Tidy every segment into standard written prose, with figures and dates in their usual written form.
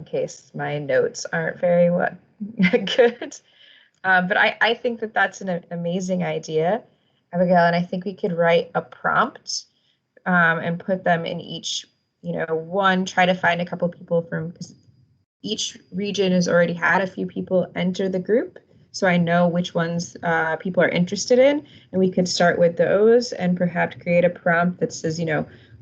case my notes aren't very good. But I think that that's an amazing idea, Abigail, and I think we could write a prompt and put them in each, one, try to find a couple people from, because each region has already had a few people enter the group. So I know which ones people are interested in, and we could start with those and perhaps create a prompt that says,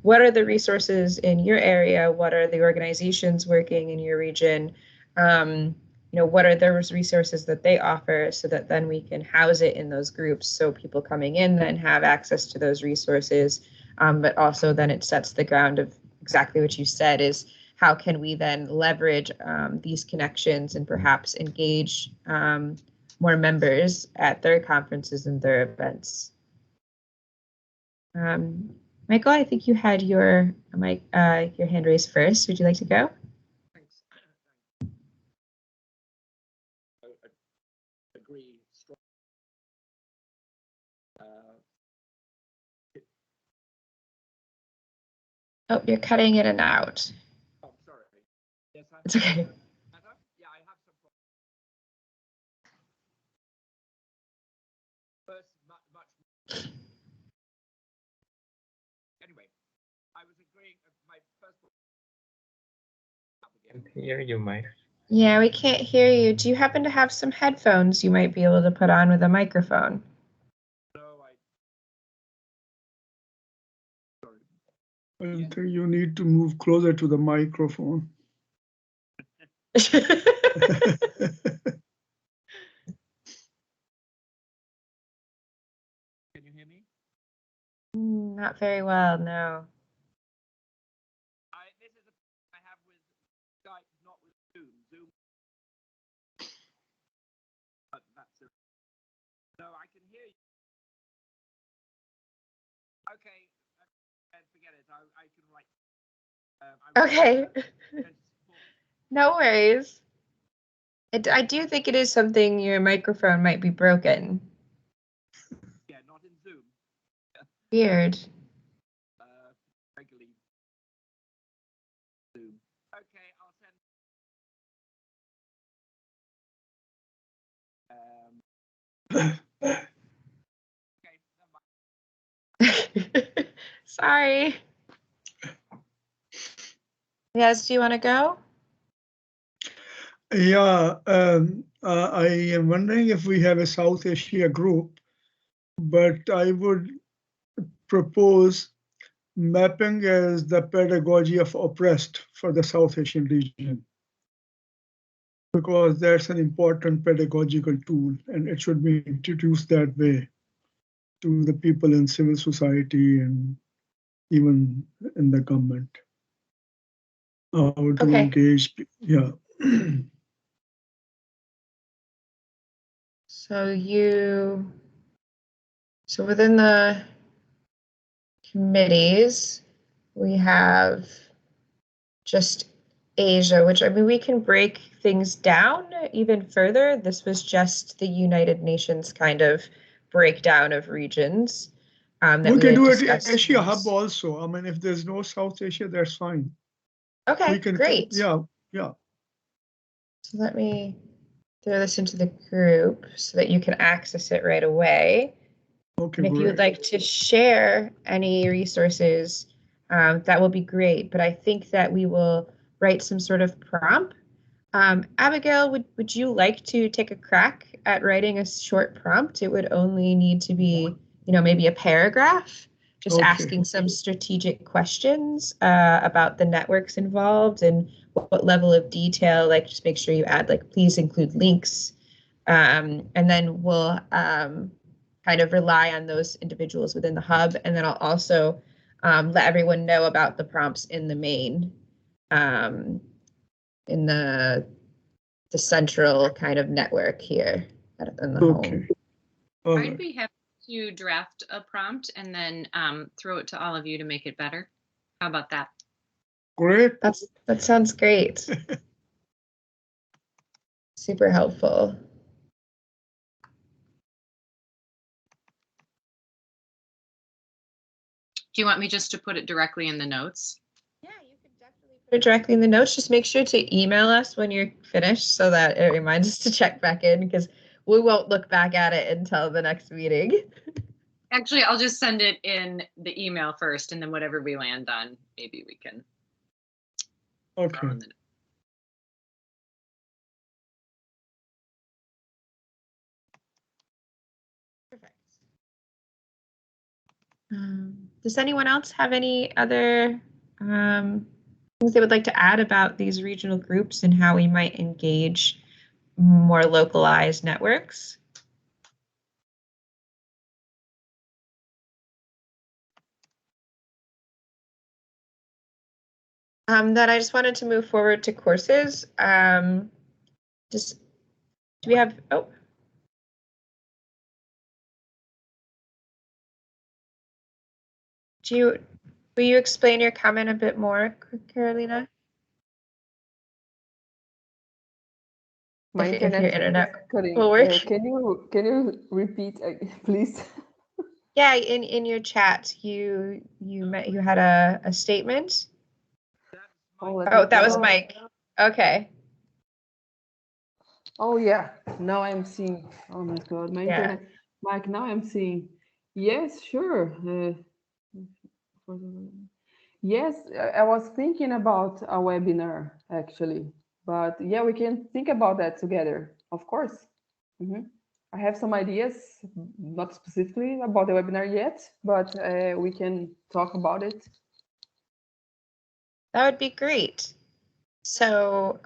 what are the resources in your area? What are the organizations working in your region? What are those resources that they offer, so that then we can house it in those groups so people coming in then have access to those resources. But also then it sets the ground of exactly what you said, is how can we then leverage these connections and perhaps engage more members at their conferences and their events. Michael, I think you had your hand raised first. Would you like to go? Thanks. I agree strongly. Oh, you're cutting in and out. Oh, sorry. Yes, it's okay. Yeah, I have some problems. First, much. Anyway, I was agreeing. My first. I can't hear you, Mike. Yeah, we can't hear you. Do you happen to have some headphones you might be able to put on with a microphone? No, sorry. I think you need to move closer to the microphone. Can you hear me? Not very well, no. This is a I have with Skype, not with Zoom. But that's it. No, I can hear you. Okay, forget it. I can write. Okay. No worries. I do think it is something your microphone might be broken. Yeah, not in Zoom. Weird. Regularly Zoom. Okay, I'll send. Okay, sorry. Yes, do you want to go? Yeah, I am wondering if we have a South Asia group, but I would propose mapping as the pedagogy of oppressed for the South Asian region, because that's an important pedagogical tool and it should be introduced that way to the people in civil society and even in the government. How to engage, yeah. So within the committees, we have just Asia, which, I mean, we can break things down even further. This was just the United Nations kind of breakdown of regions. We can do it Asia Hub also. I mean, if there's no South Asia, that's fine. Okay, great. Yeah. So let me throw this into the group so that you can access it right away. Okay, and if you would like to share any resources, that will be great. But I think that we will write some sort of prompt. Abigail, would you like to take a crack at writing a short prompt? It would only need to be, maybe a paragraph, just asking some strategic questions about the networks involved and what level of detail, like just make sure you add, like, please include links. And then we'll kind of rely on those individuals within the hub. And then I'll also let everyone know about the prompts in the main, in the central kind of network here in the home. I'd be happy to draft a prompt and then throw it to all of you to make it better. How about that? Great. That sounds great. Super helpful. Do you want me just to put it directly in the notes? Yeah, you could definitely it directly in the notes. Just make sure to email us when you're finished so that it reminds us to check back in, because we won't look back at it until the next meeting. Actually, I'll just send it in the email first, and then whatever we land on, maybe we can. Okay. Perfect. Does anyone else have any other things they would like to add about these regional groups and how we might engage more localized networks? Then I just wanted to move forward to courses. Just, do we have, oh. Will you explain your comment a bit more, Carolina? My if your internet cutting. will work. Can you repeat, please? Yeah, in your chat, you had a statement. Oh, that was Mike. Okay. Oh yeah, now I'm seeing. Oh my God, my Yeah. internet. Mike, now I'm seeing. Yes, sure. Yes, I was thinking about a webinar actually, but yeah, we can think about that together, of course. I have some ideas, not specifically about the webinar yet, but we can talk about it. That would be great. So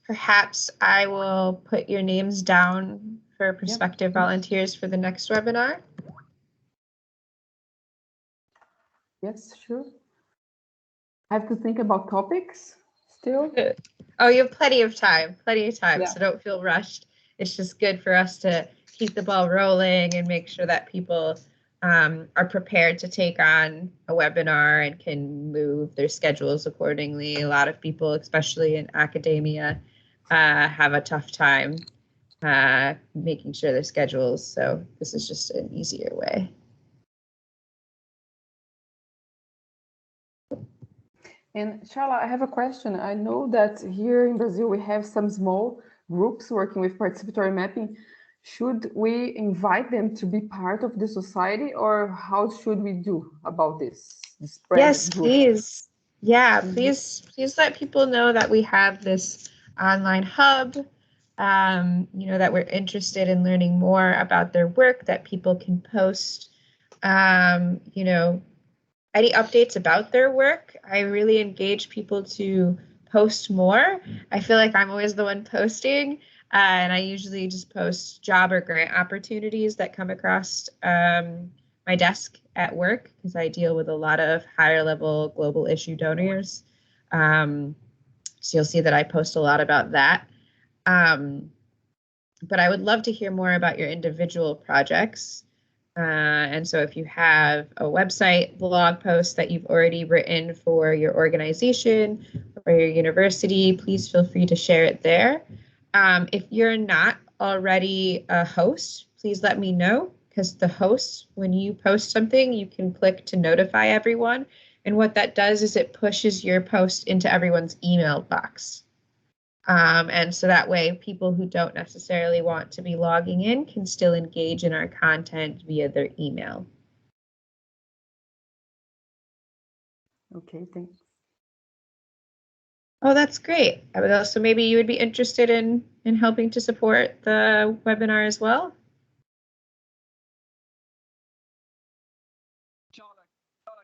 perhaps I will put your names down for prospective volunteers for the next webinar. Yes, sure. I have to think about topics still. Oh, you have plenty of time, Yeah. so don't feel rushed. It's just good for us to keep the ball rolling and make sure that people are prepared to take on a webinar and can move their schedules accordingly. A lot of people, especially in academia, have a tough time making sure their schedules. So this is just an easier way. And Charla, I have a question. I know that here in Brazil, we have some small groups working with participatory mapping. Should we invite them to be part of the society, or how should we do about this? Yes, please. Yeah, please let people know that we have this online hub, that we're interested in learning more about their work, that people can post, any updates about their work. I really engage people to post more. I feel like I'm always the one posting, and I usually just post job or grant opportunities that come across my desk at work, because I deal with a lot of higher level global issue donors. So you'll see that I post a lot about that. But I would love to hear more about your individual projects. And so if you have a website blog post that you've already written for your organization or your university, please feel free to share it there. If you're not already a host, please let me know, because the host, when you post something, you can click to notify everyone. And what that does is it pushes your post into everyone's email box. And so that way, people who don't necessarily want to be logging in can still engage in our content via their email. Okay, thanks. Oh, that's great. So maybe you would be interested in helping to support the webinar as well? Charlotte,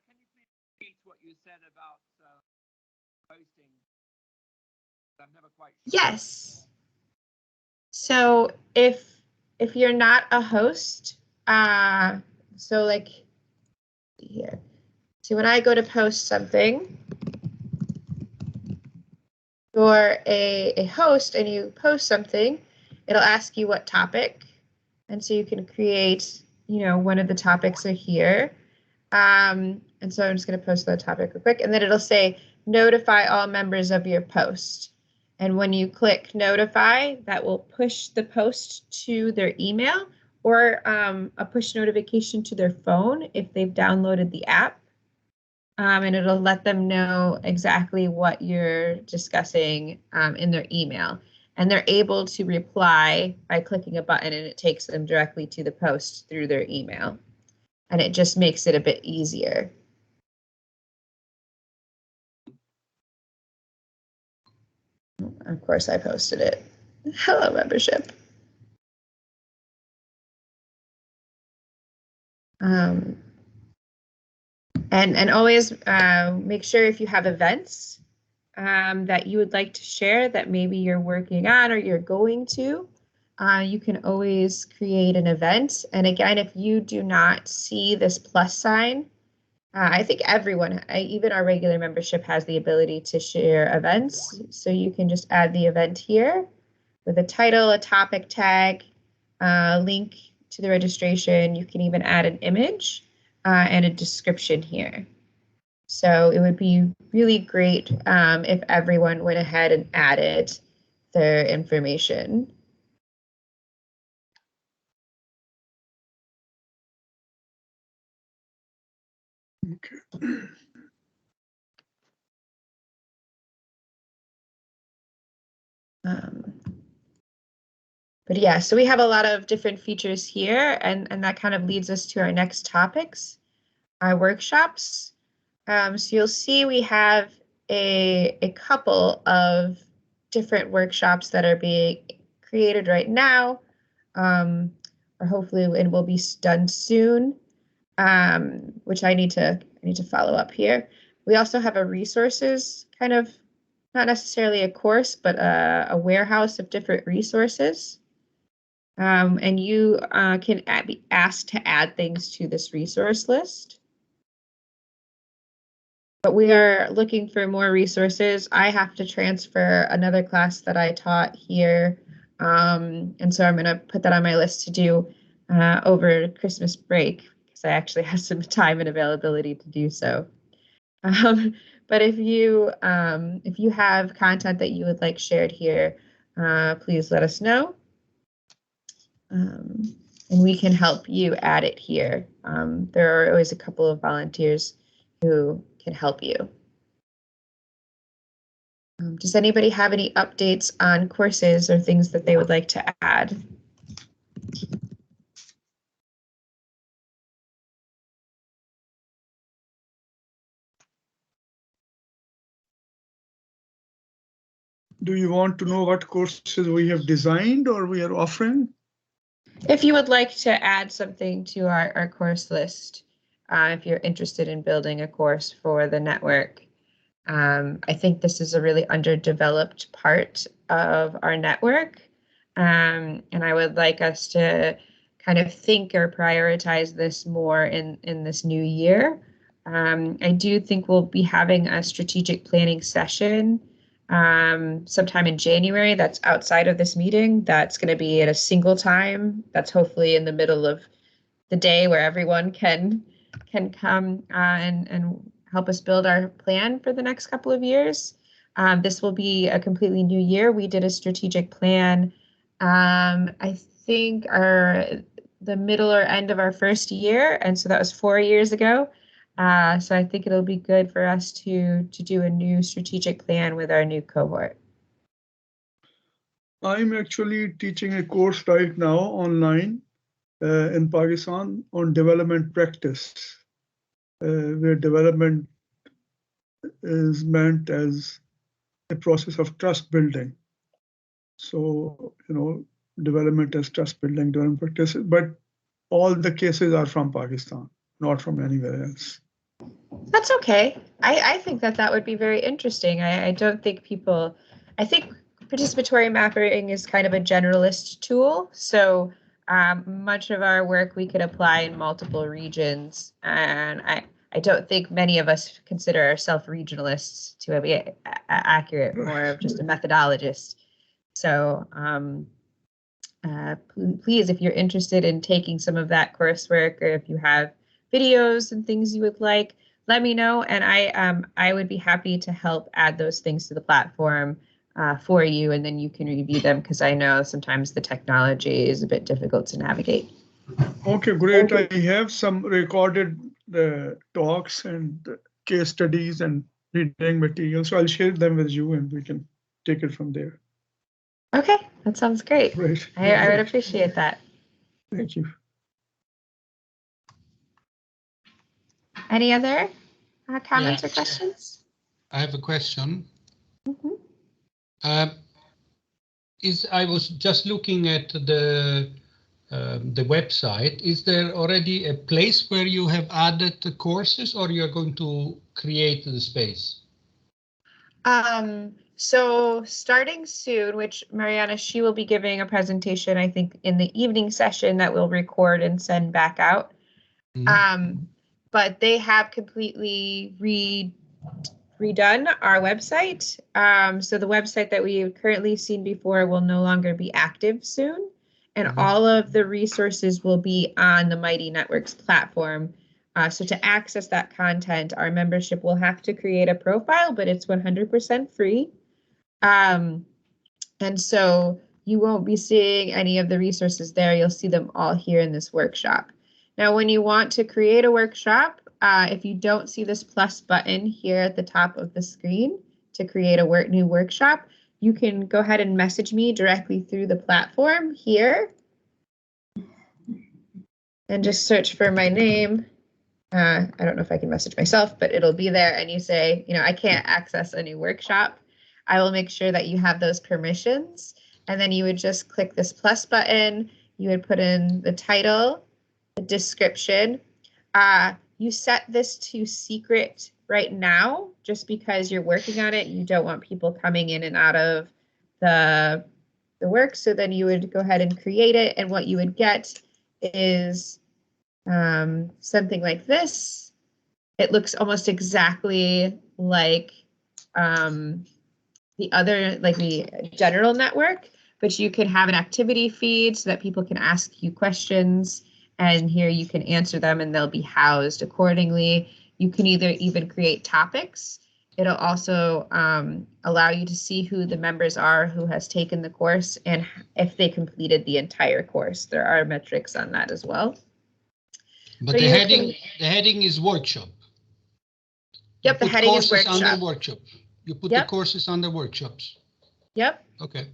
can you please repeat what you said about posting? I'm never quite sure. Yes. So if you're not a host, so like here. So when I go to post something, you're a host and you post something, it'll ask you what topic. And so you can create, one of the topics are here. And so I'm just going to post that topic real quick. And then it'll say, notify all members of your post. And when you click notify, that will push the post to their email, or a push notification to their phone if they've downloaded the app. and it'll let them know exactly what you're discussing in their email. And they're able to reply by clicking a button, and it takes them directly to the post through their email. And it just makes it a bit easier. Of course, I posted it. Hello, membership. And always make sure if you have events that you would like to share that maybe you're working on or you're going to, you can always create an event. And again, if you do not see this plus sign, I think everyone, even our regular membership, has the ability to share events. So you can just add the event here with a title, a topic tag, link to the registration. You can even add an image and a description here. So it would be really great if everyone went ahead and added their information. Okay. But yeah, so we have a lot of different features here, and that kind of leads us to our next topics, our workshops. So you'll see we have a couple of different workshops that are being created right now, or hopefully it will be done soon, which I need to follow up here. We also have a resources kind of, not necessarily a course, but a warehouse of different resources. And you can be asked to add things to this resource list. But we are looking for more resources. I have to transfer another class that I taught here. And so I'm going to put that on my list to do over Christmas break, because I actually have some time and availability to do so. But if you have content that you would like shared here, please let us know. And we can help you add it here. There are always a couple of volunteers who can help you. Does anybody have any updates on courses or things that they would like to add? Do you want to know what courses we have designed or we are offering? If you would like to add something to our course list, if you're interested in building a course for the network, I think this is a really underdeveloped part of our network. And I would like us to kind of think or prioritize this more in this new year. I do think we'll be having a strategic planning session sometime in January that's outside of this meeting. That's going to be at a single time. That's hopefully in the middle of the day where everyone can come and help us build our plan for the next couple of years. This will be a completely new year. We did a strategic plan, I think the middle or end of our first year, and so that was 4 years ago. So I think it'll be good for us to do a new strategic plan with our new cohort. I'm actually teaching a course right now online in Pakistan on development practice, where development is meant as a process of trust building. So, development as trust building, development practices, but all the cases are from Pakistan, not from anywhere else. That's okay. I think that would be very interesting. I don't think people, I think participatory mapping is kind of a generalist tool. So much of our work we could apply in multiple regions. And I don't think many of us consider ourselves regionalists to be accurate, more of just a methodologist. So please, if you're interested in taking some of that coursework, or if you have videos and things you would like, let me know, and I would be happy to help add those things to the platform for you, and then you can review them, because I know sometimes the technology is a bit difficult to navigate. Okay, great. I have some recorded talks and case studies and reading material. So I'll share them with you and we can take it from there. Okay, that sounds great. Right. I would appreciate that. Thank you. Any other comments or Yeah. questions? I have a question. Mhm. I was just looking at the website. Is there already a place where you have added the courses, or you are going to create the space? So starting soon, which Mariana, she will be giving a presentation, I think, in the evening session that we'll record and send back out. But they have completely redone our website. So the website that we've currently seen before will no longer be active soon. And all of the resources will be on the Mighty Networks platform. So to access that content, our membership will have to create a profile, but it's 100% free. And so you won't be seeing any of the resources there. You'll see them all here in this workshop. Now, when you want to create a workshop, if you don't see this plus button here at the top of the screen to create a new workshop, you can go ahead and message me directly through the platform here and just search for my name. I don't know if I can message myself, but it'll be there. And you say, I can't access a new workshop. I will make sure that you have those permissions. And then you would just click this plus button. You would put in the title, the description. You set this to secret right now, just because you're working on it. You don't want people coming in and out of the work. So then you would go ahead and create it. And what you would get is something like this. It looks almost exactly like the other, like the general network, but you can have an activity feed so that people can ask you questions, and here you can answer them and they'll be housed accordingly. You can either even create topics. It'll also allow you to see who the members are who has taken the course and if they completed the entire course. There are metrics on that as well. But the heading is workshop. Yep, the heading is workshop. Under workshop. You put the courses under workshops. Yep. Okay.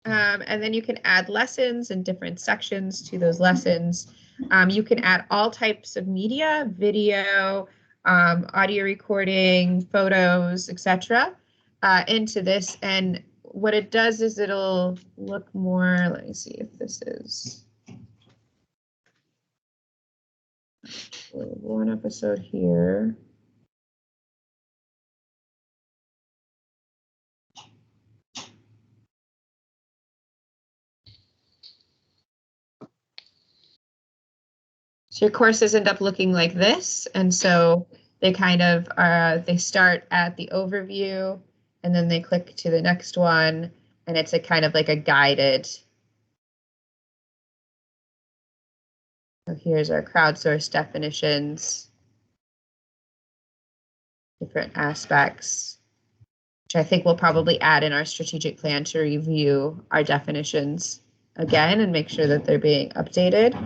And then you can add lessons and different sections to those lessons. You can add all types of media, video, audio recording, photos, etc. Into this. And what it does is it'll look more, let me see if this is one episode here. So your courses end up looking like this. And so they kind of they start at the overview and then they click to the next one. And it's a kind of like a guided. So here's our crowdsourced definitions, different aspects, which I think we'll probably add in our strategic plan to review our definitions again and make sure that they're being updated.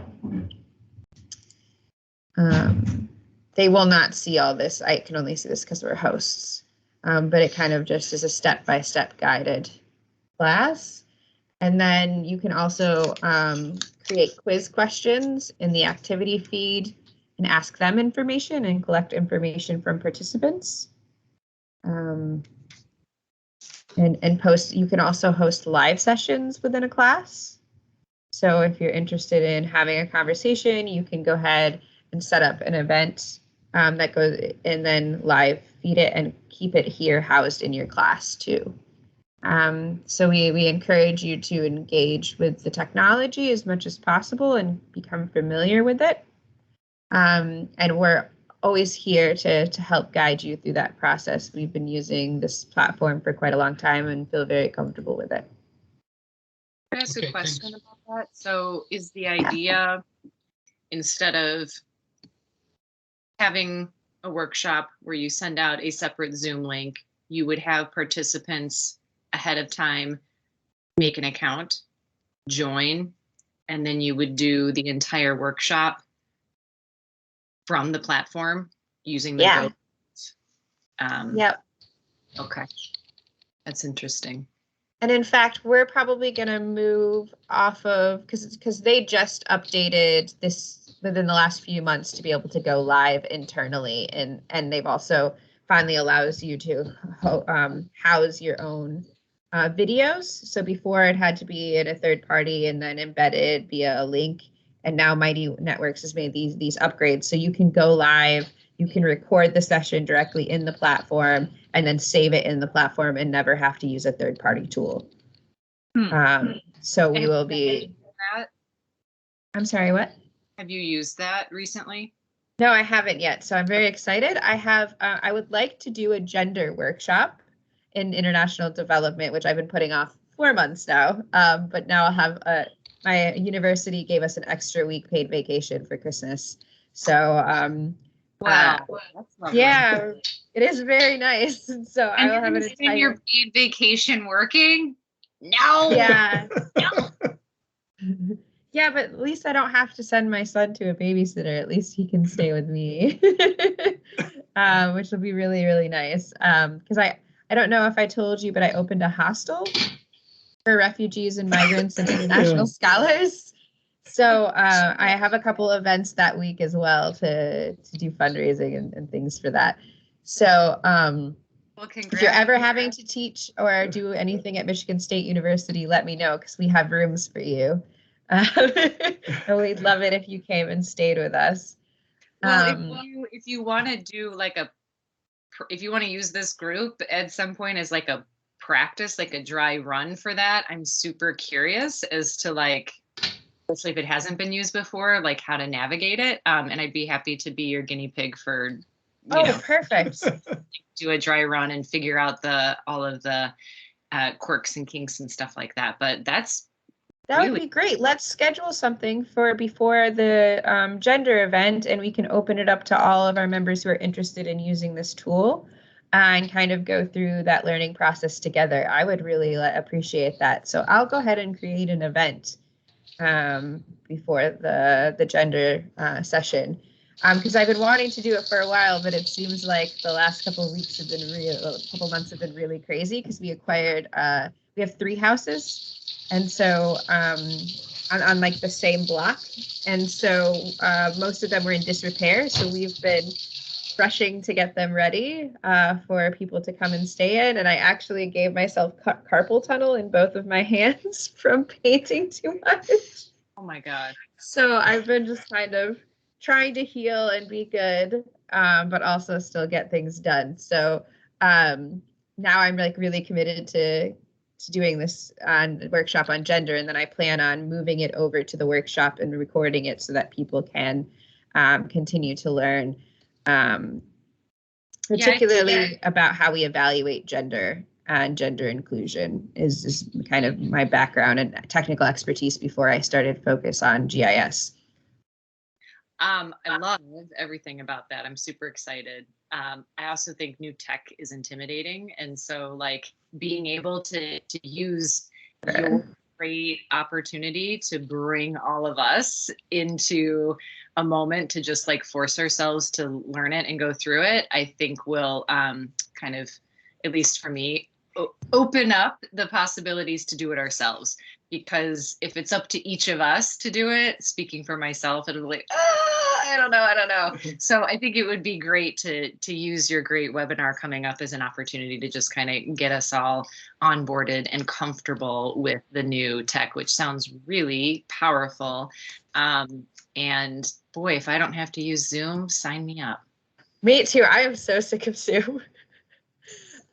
They will not see all this. I can only see this because we're hosts, but it kind of just is a step-by-step guided class. And then you can also create quiz questions in the activity feed and ask them information and collect information from participants. And post, you can also host live sessions within a class. So if you're interested in having a conversation, you can go ahead and set up an event that goes and then live feed it and keep it here housed in your class too. So we encourage you to engage with the technology as much as possible and become familiar with it. And we're always here to help guide you through that process. We've been using this platform for quite a long time and feel very comfortable with it. Can I ask a question about that? So is the idea, instead of having a workshop where you send out a separate Zoom link, you would have participants ahead of time make an account, join, and then you would do the entire workshop from the platform using the Yep. Okay. That's interesting. And in fact, we're probably going to move off of, because they just updated this within the last few months to be able to go live internally. And they've also finally allows you to house your own videos. So before it had to be in a third party and then embedded via a link. And now Mighty Networks has made these upgrades. So you can go live, you can record the session directly in the platform and then save it in the platform and never have to use a third party tool. So we will be. I'm sorry, what? Have you used that recently? No, I haven't yet. So I'm very excited. I would like to do a gender workshop in international development, which I've been putting off 4 months now. But now I'll have my university gave us an extra week paid vacation for Christmas. So wow, that's lovely. Yeah, it is very nice. So I will have an entire. Spend your paid vacation working? No. Yeah. No. Yeah, but at least I don't have to send my son to a babysitter. At least he can stay with me, which will be really, really nice. Because I don't know if I told you, but I opened a hostel for refugees and migrants and international scholars. So I have a couple events that week as well to do fundraising and things for that. So well, if you're ever having to teach or do anything at Michigan State University, let me know because we have rooms for you. And we'd love it if you came and stayed with us. Well, if you want to do like if you want to use this group at some point as like a practice, like a dry run for that, I'm super curious as to like, especially if it hasn't been used before, like how to navigate it. And I'd be happy to be your guinea pig for, you know, perfect. Do a dry run and figure out all of the quirks and kinks and stuff like that. But that would be great. Let's schedule something for before the gender event, and we can open it up to all of our members who are interested in using this tool and kind of go through that learning process together. I would really appreciate that. So I'll go ahead and create an event before the gender session, because I've been wanting to do it for a while, but it seems like the last couple of weeks have been couple months have been really crazy because we acquired we have 3 houses. And so on like the same block. And so most of them were in disrepair. So we've been rushing to get them ready for people to come and stay in. And I actually gave myself carpal tunnel in both of my hands from painting too much. Oh my God. So I've been just kind of trying to heal and be good, but also still get things done. So now I'm like really committed to doing this workshop on gender, and then I plan on moving it over to the workshop and recording it so that people can continue to learn, particularly about how we evaluate gender and gender inclusion is kind of my background and technical expertise before I started focus on GIS. I love everything about that. I'm super excited. I also think new tech is intimidating. And so like being able to use your great opportunity to bring all of us into a moment to just like force ourselves to learn it and go through it, I think will kind of, at least for me, open up the possibilities to do it ourselves. Because if it's up to each of us to do it, speaking for myself, it'll be like, I don't know. So I think it would be great to use your great webinar coming up as an opportunity to just kind of get us all onboarded and comfortable with the new tech, which sounds really powerful. And boy, if I don't have to use Zoom, sign me up. Me too. I am so sick of Zoom.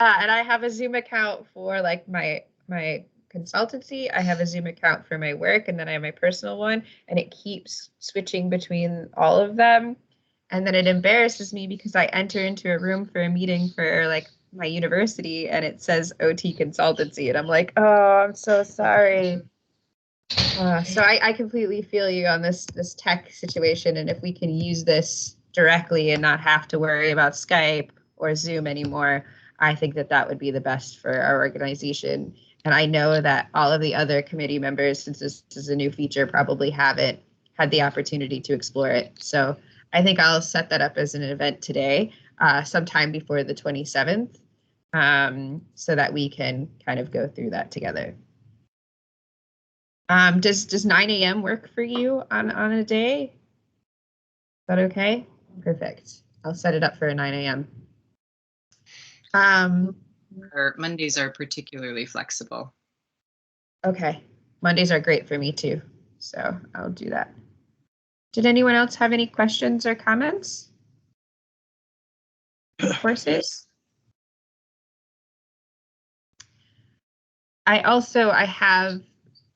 And I have a Zoom account for like my consultancy. I have a Zoom account for my work, and then I have my personal one, and it keeps switching between all of them. And then it embarrasses me because I enter into a room for a meeting for like my university and it says OT consultancy, and I'm like, oh, I'm so sorry. So I completely feel you on this tech situation, and if we can use this directly and not have to worry about Skype or Zoom anymore, I think that would be the best for our organization. And I know that all of the other committee members, since this is a new feature, probably haven't had the opportunity to explore it. So I think I'll set that up as an event today. sometime before the 27th, so that we can kind of go through that together. Does 9 a.m. work for you on a day? Is that okay? Perfect. I'll set it up for a 9 a.m. Mondays are particularly flexible. Okay. Mondays are great for me too, so I'll do that. Did anyone else have any questions or comments? Courses? I have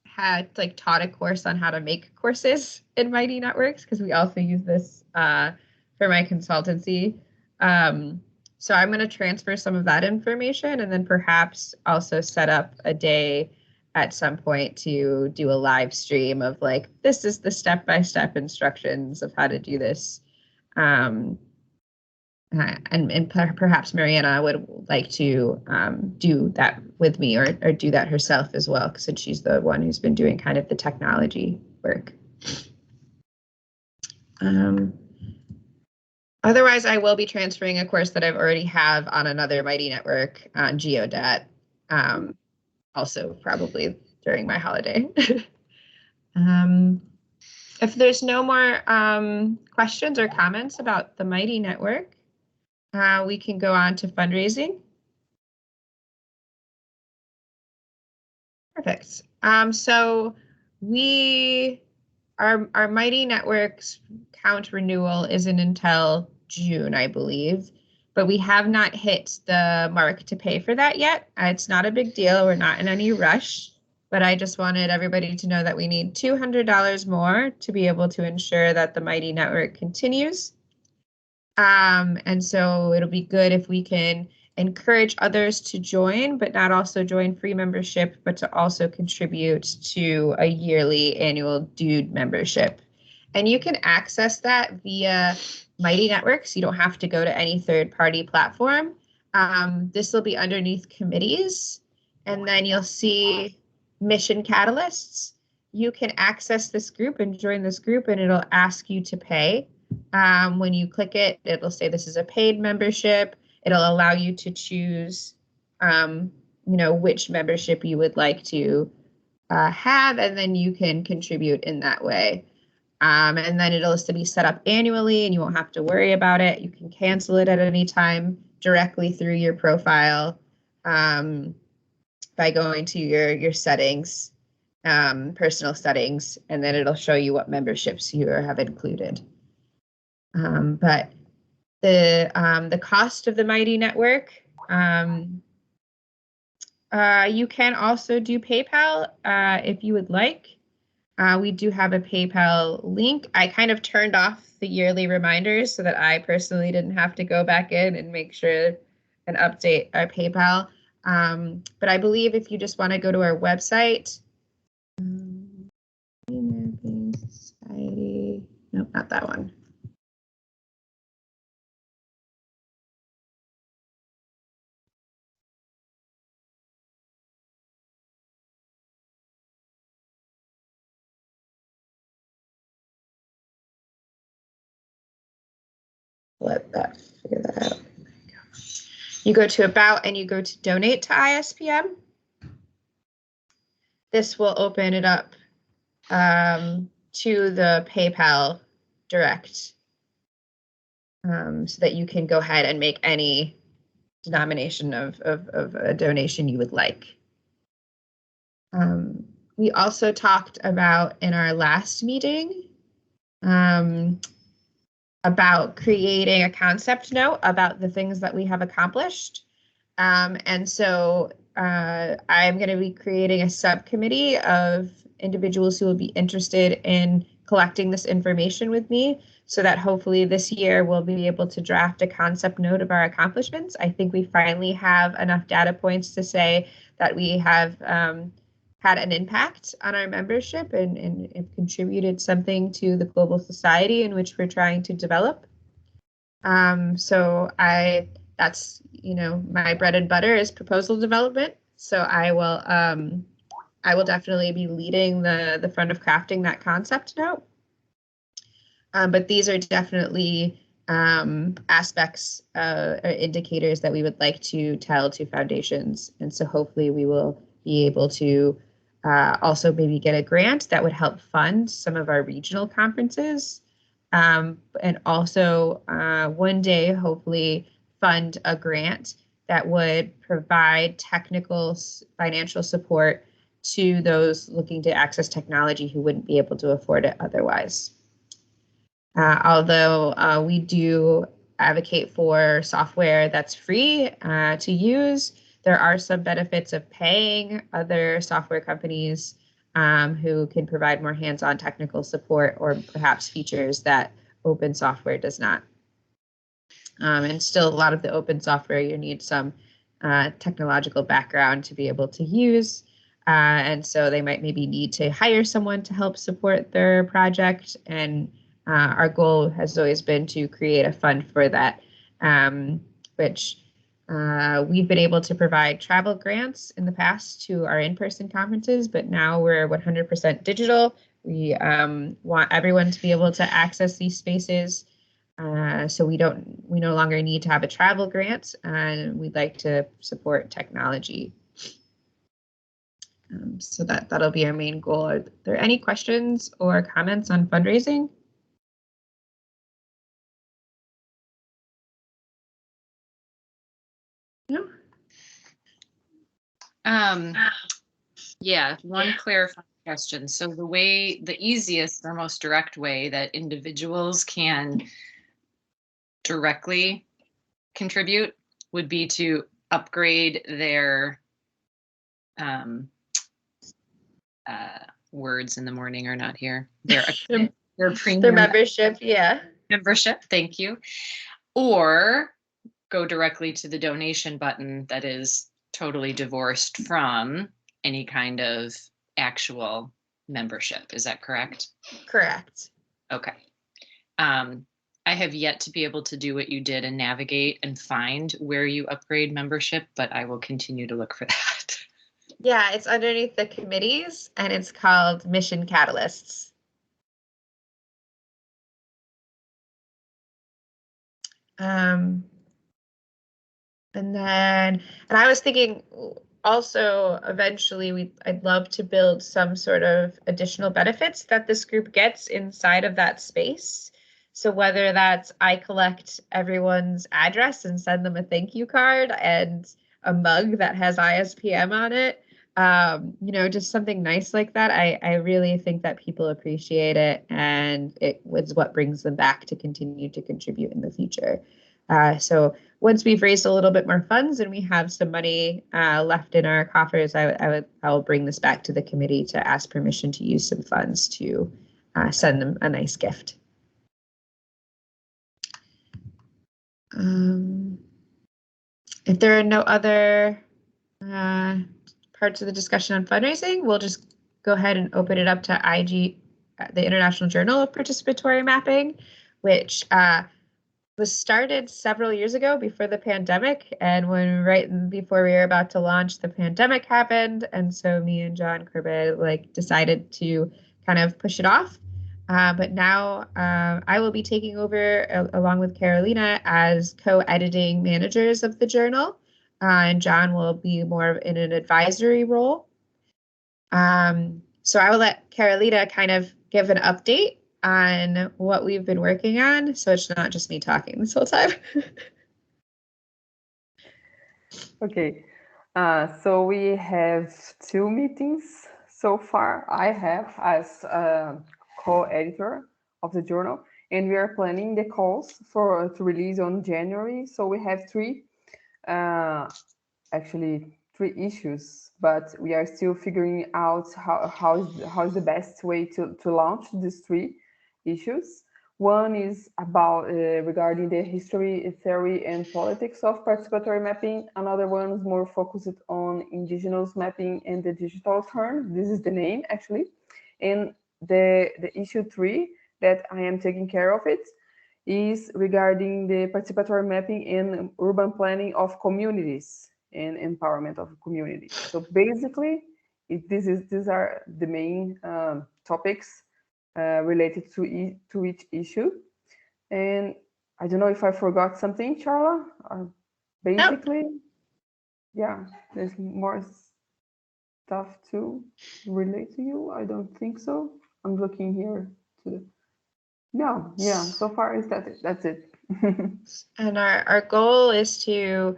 had taught a course on how to make courses in Mighty Networks, because we also use this for my consultancy. So I'm going to transfer some of that information, and then perhaps also set up a day at some point to do a live stream of this is the step-by-step instructions of how to do this. And perhaps Mariana would like to do that with me, or do that herself as well, since she's the one who's been doing kind of the technology work. Otherwise, I will be transferring a course that I've already have on another Mighty network on Geodat, also probably during my holiday. If there's no more questions or comments about the Mighty network, we can go on to fundraising. Perfect. So our Mighty Networks count renewal isn't until June, I believe, but we have not hit the mark to pay for that yet. It's not a big deal. We're not in any rush, but I just wanted everybody to know that we need $200 more to be able to ensure that the Mighty Network continues. And so it'll be good if we can encourage others to join, but not also join free membership, but to also contribute to a yearly annual dude membership. And you can access that via Mighty Networks. You don't have to go to any third-party platform. This will be underneath committees, and then you'll see mission catalysts. You can access this group and join this group, and it'll ask you to pay. When you click it, it'll say this is a paid membership. It'll allow you to choose, which membership you would like to have, and then you can contribute in that way. And then it'll be set up annually, and you won't have to worry about it. You can cancel it at any time directly through your profile by going to your settings, personal settings, and then it'll show you what memberships you have included. But the cost of the Mighty Network, you can also do PayPal if you would like. We do have a PayPal link. I kind of turned off the yearly reminders so that I personally didn't have to go back in and make sure and update our PayPal. But I believe if you just want to go to our website, Society, nope, not that one. Let that figure that out. You go to About and you go to Donate to ISPM. This will open it up to the PayPal direct, so that you can go ahead and make any denomination of a donation you would like. We also talked about in our last meeting about creating a concept note about the things that we have accomplished. And so I'm going to be creating a subcommittee of individuals who will be interested in collecting this information with me, so that hopefully this year we'll be able to draft a concept note of our accomplishments. I think we finally have enough data points to say that we have had an impact on our membership and contributed something to the global society in which we're trying to develop. So that's, my bread and butter is proposal development. So I will definitely be leading the front of crafting that concept note. But these are definitely aspects or indicators that we would like to tell to foundations. And so hopefully we will be able to also maybe get a grant that would help fund some of our regional conferences. And also one day, hopefully fund a grant that would provide technical financial support to those looking to access technology who wouldn't be able to afford it otherwise. Although we do advocate for software that's free to use, there are some benefits of paying other software companies who can provide more hands-on technical support or perhaps features that open software does not. And still, a lot of the open software, you need some technological background to be able to use. And so they might maybe need to hire someone to help support their project. And our goal has always been to create a fund for that, which we've been able to provide travel grants in the past to our in-person conferences, but now we're 100% digital. We want everyone to be able to access these spaces. So we no longer need to have a travel grant, and we'd like to support technology. So that'll be our main goal. Are there any questions or comments on fundraising? No. Yeah, one clarifying question. So the easiest or most direct way that individuals can directly contribute would be to upgrade their words in the morning are not here. Their premium Their membership, yeah. Membership, thank you. Or go directly to the donation button that is totally divorced from any kind of actual membership. Is that correct? Correct. Okay. I have yet to be able to do what you did and navigate and find where you upgrade membership, but I will continue to look for that. Yeah, it's underneath the committees and it's called Mission Catalysts. And I was thinking also eventually I'd love to build some sort of additional benefits that this group gets inside of that space. So whether that's I collect everyone's address and send them a thank you card and a mug that has ISPM on it, just something nice like that. I really think that people appreciate it, and it was what brings them back to continue to contribute in the future. So once we've raised a little bit more funds and we have some money left in our coffers, I will bring this back to the committee to ask permission to use some funds to send them a nice gift. If there are no other parts of the discussion on fundraising, we'll just go ahead and open it up to IG, the International Journal of Participatory Mapping, which was started several years ago before the pandemic. And right before we were about to launch, the pandemic happened. And so me and John Corbett decided to kind of push it off. But now I will be taking over along with Carolina as co-editing managers of the journal. And John will be more in an advisory role. So I will let Carolina kind of give an update on what we've been working on, so it's not just me talking this whole time. Okay, so we have 2 meetings so far. I have as co-editor of the journal, and we are planning the calls to release on January. So we have 3, actually 3 issues, but we are still figuring out how is the best way to launch these 3 issues. One is about regarding the history, theory, and politics of participatory mapping. Another one is more focused on indigenous mapping and the digital turn. This is the name, actually. And the issue 3 that I am taking care of it is regarding the participatory mapping and urban planning of communities and empowerment of communities. So basically, these are the main topics related to each issue. And I don't know if I forgot something, Charla. Basically, yeah, there's more stuff to relate to you. I don't think so. I'm looking here to the. No, yeah. So far, that's it. And our goal is to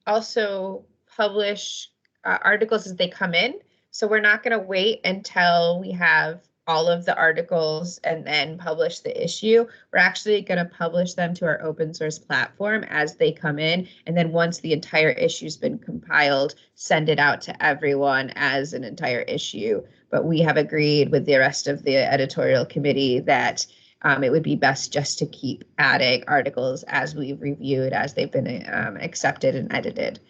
also publish articles as they come in. So we're not going to wait until we have all of the articles and then publish the issue. We're actually going to publish them to our open source platform as they come in. And then once the entire issue's been compiled, send it out to everyone as an entire issue. But we have agreed with the rest of the editorial committee that it would be best just to keep adding articles as we've reviewed, as they've been accepted and edited.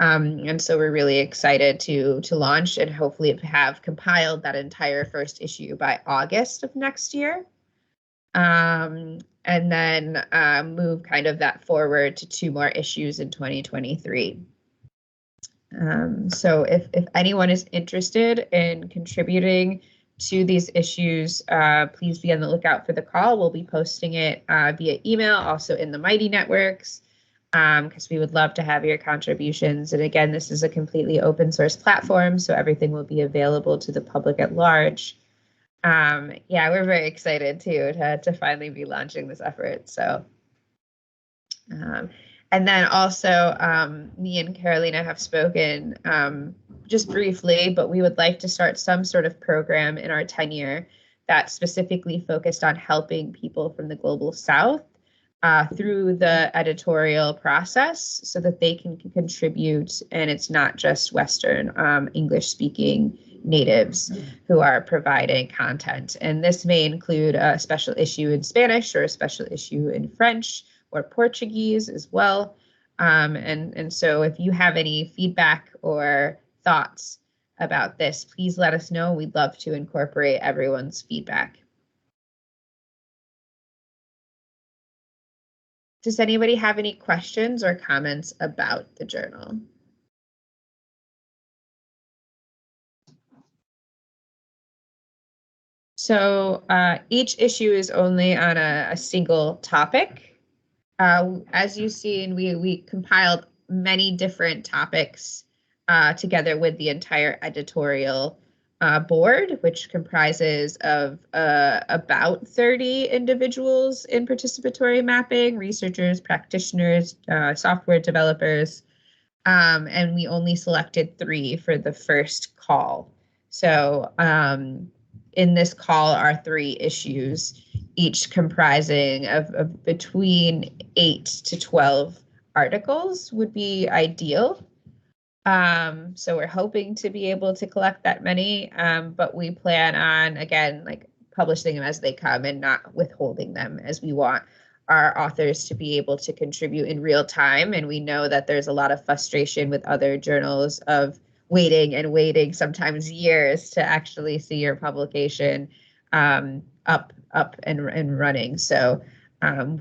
And so we're really excited to launch and hopefully have compiled that entire first issue by August of next year. And then move kind of that forward to 2 more issues in 2023. So if anyone is interested in contributing to these issues, please be on the lookout for the call. We'll be posting it via email, also in the Mighty Networks, because we would love to have your contributions. And again, this is a completely open source platform, so everything will be available to the public at large. Yeah, we're very excited too to finally be launching this effort. So, and then also me and Carolina have spoken just briefly, but we would like to start some sort of program in our tenure that's specifically focused on helping people from the Global South through the editorial process so that they can contribute, and it's not just Western English-speaking natives who are providing content. And this may include a special issue in Spanish or a special issue in French or Portuguese as well. And so if you have any feedback or thoughts about this, please let us know. We'd love to incorporate everyone's feedback. Does anybody have any questions or comments about the journal? So each issue is only on a single topic. As you've seen, we compiled many different topics together with the entire editorial board, which comprises of about 30 individuals in participatory mapping, researchers, practitioners, software developers, and we only selected 3 for the first call. So in this call are 3 issues, each comprising of between 8 to 12 articles would be ideal. So we're hoping to be able to collect that many, but we plan on, again, like publishing them as they come and not withholding them, as we want our authors to be able to contribute in real time. And we know that there's a lot of frustration with other journals of waiting and waiting, sometimes years, to actually see your publication up and running. So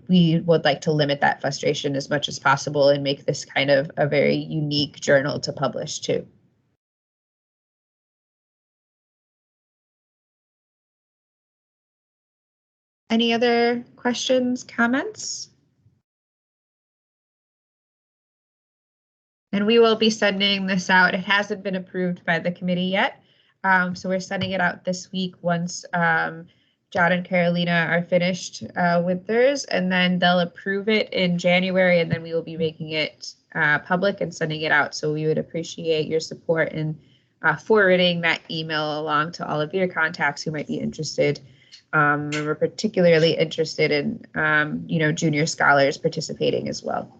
we would like to limit that frustration as much as possible and make this kind of a very unique journal to publish too. Any other questions, comments? And we will be sending this out. It hasn't been approved by the committee yet. So we're sending it out this week once John and Carolina are finished with theirs, and then they'll approve it in January, and then we will be making it public and sending it out. So we would appreciate your support in forwarding that email along to all of your contacts who might be interested. And we're particularly interested in junior scholars participating as well.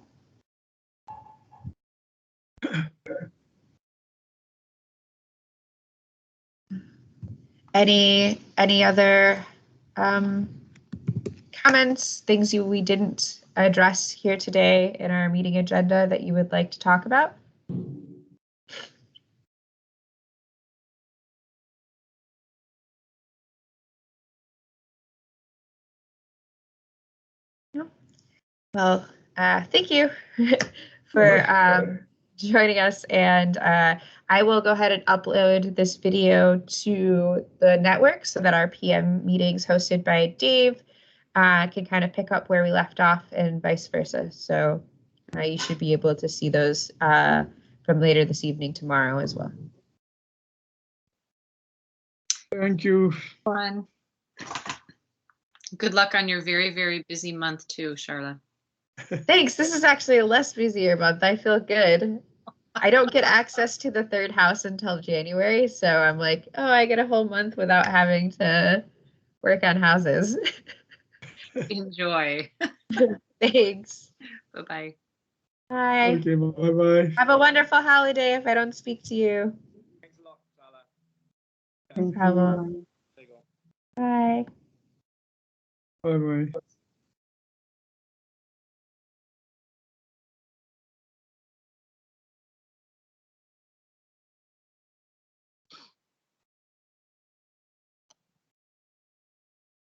Any other comments, things we didn't address here today in our meeting agenda that you would like to talk about? No. Well, thank you for joining us, and I will go ahead and upload this video to the network so that our PM meetings hosted by Dave can kind of pick up where we left off and vice versa. So you should be able to see those from later this evening tomorrow as well. Thank you. Fun. Good luck on your very, very busy month too, Charla. Thanks. This is actually a less busier month. I feel good. I don't get access to the third house until January, so I'm like, oh, I get a whole month without having to work on houses. Enjoy. Thanks. Bye-bye. Bye. Okay, bye-bye. Have a wonderful holiday if I don't speak to you. Thanks a lot, Charla. No Thank you. problem. There you go. Bye. Bye-bye.